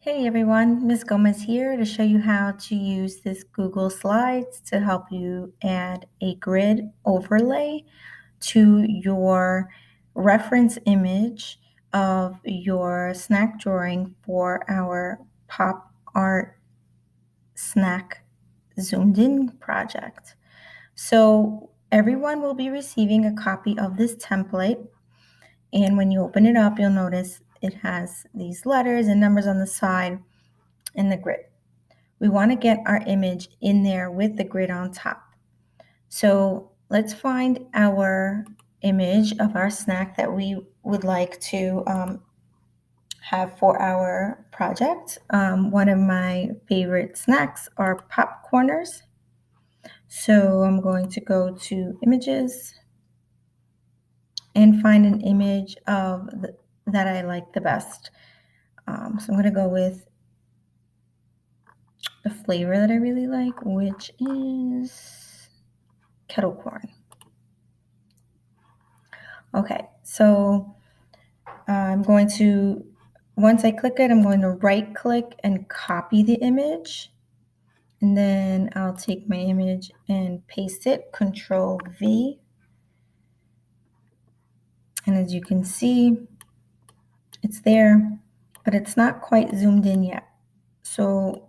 Hey everyone, Ms. Gomez here to show you how to use this Google Slides to help you add a grid overlay to your reference image of your snack drawing for our pop art snack zoomed in project. So everyone will be receiving a copy of this template, and when you open it up, you'll notice it has these letters and numbers on the side in the grid. We want to get our image in there with the grid on top. So let's find our image of our snack that we would like to have for our project. One of my favorite snacks are popcorners. So I'm going to go to images and find an image of that I like the best. So I'm going to go with the flavor that I really like, which is kettle corn. Okay, so I'm going to, once I click it, I'm going to right click and copy the image. And then I'll take my image and paste it, Control V. And as you can see, it's there, but it's not quite zoomed in yet. So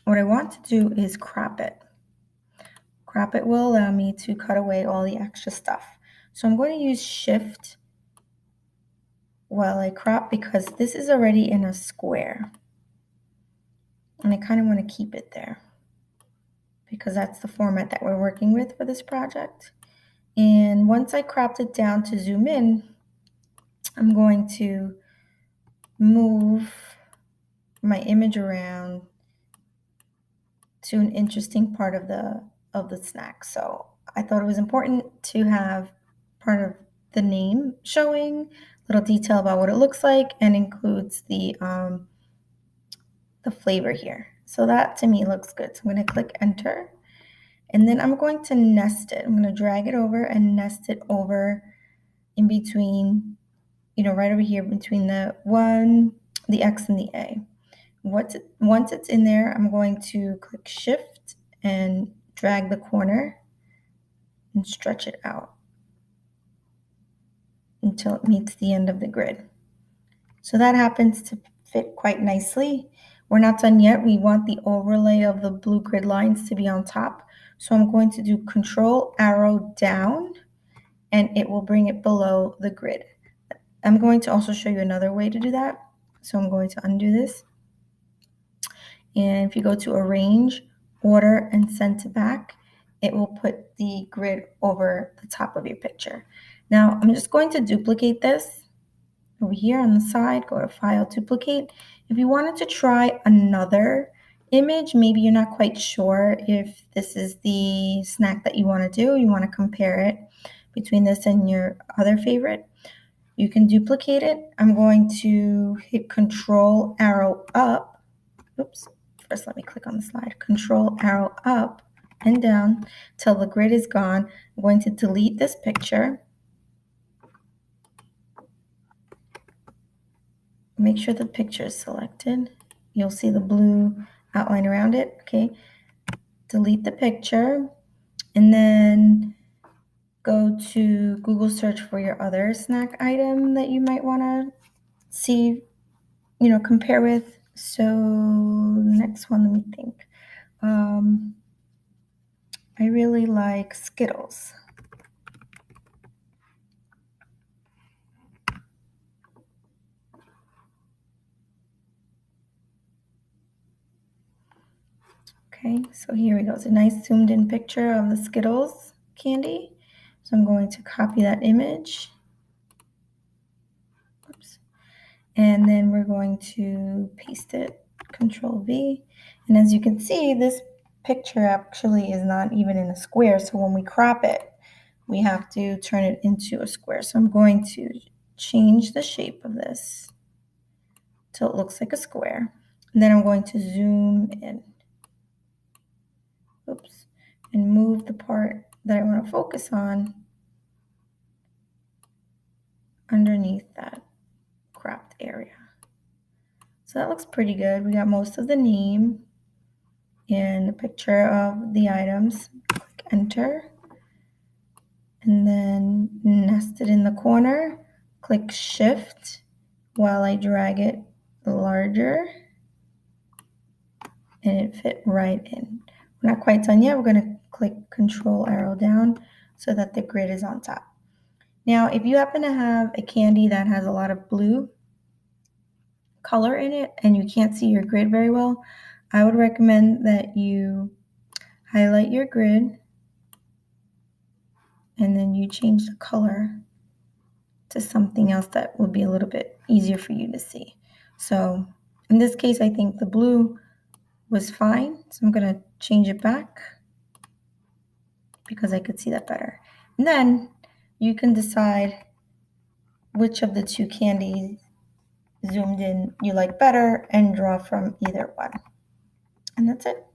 what I want to do is crop it. Crop it will allow me to cut away all the extra stuff. So I'm going to use Shift while I crop because this is already in a square. And I kind of want to keep it there because that's the format that we're working with for this project. And once I cropped it down to zoom in, I'm going to move my image around to an interesting part of the snack. So I thought it was important to have part of the name showing, little detail about what it looks like, and includes the flavor here. So that to me looks good. So I'm going to click enter. And then I'm going to nest it. I'm going to drag it over and nest it over in between, right over here between the X and the A. Once it's in there, I'm going to click Shift and drag the corner and stretch it out until it meets the end of the grid. So that happens to fit quite nicely. We're not done yet. We want the overlay of the blue grid lines to be on top. So I'm going to do Control arrow down and it will bring it below the grid. I'm going to also show you another way to do that. So I'm going to undo this. And if you go to Arrange, Order, and Send to Back, it will put the grid over the top of your picture. Now I'm just going to duplicate this over here on the side, go to File, Duplicate. If you wanted to try another image, maybe you're not quite sure if this is the snack that you want to do, you want to compare it between this and your other favorite, you can duplicate it. I'm going to hit Control arrow up. Oops, first let me click on the slide. Control arrow up and down till the grid is gone. I'm going to delete this picture. Make sure the picture is selected. You'll see the blue outline around it. Okay, delete the picture and then go to Google search for your other snack item that you might want to see, compare with. So next one, let me think. I really like Skittles. Okay, so here we go. It's a nice zoomed in picture of the Skittles candy. So I'm going to copy that image. Oops. And then we're going to paste it, Control V. And as you can see, this picture actually is not even in a square. So when we crop it, we have to turn it into a square. So I'm going to change the shape of this till it looks like a square. And then I'm going to zoom in. Oops, and move the part that I want to focus on underneath that cropped area. So that looks pretty good. We got most of the name and a picture of the items. Click enter. And then nested in the corner, click shift while I drag it larger, and it fit right in. We're not quite done yet. We're going to click control arrow down so that the grid is on top. Now, if you happen to have a candy that has a lot of blue color in it and you can't see your grid very well, I would recommend that you highlight your grid and then you change the color to something else that will be a little bit easier for you to see. So in this case, I think the blue was fine. So I'm going to change it back because I could see that better. And then you can decide which of the two candies zoomed in you like better and draw from either one. And that's it.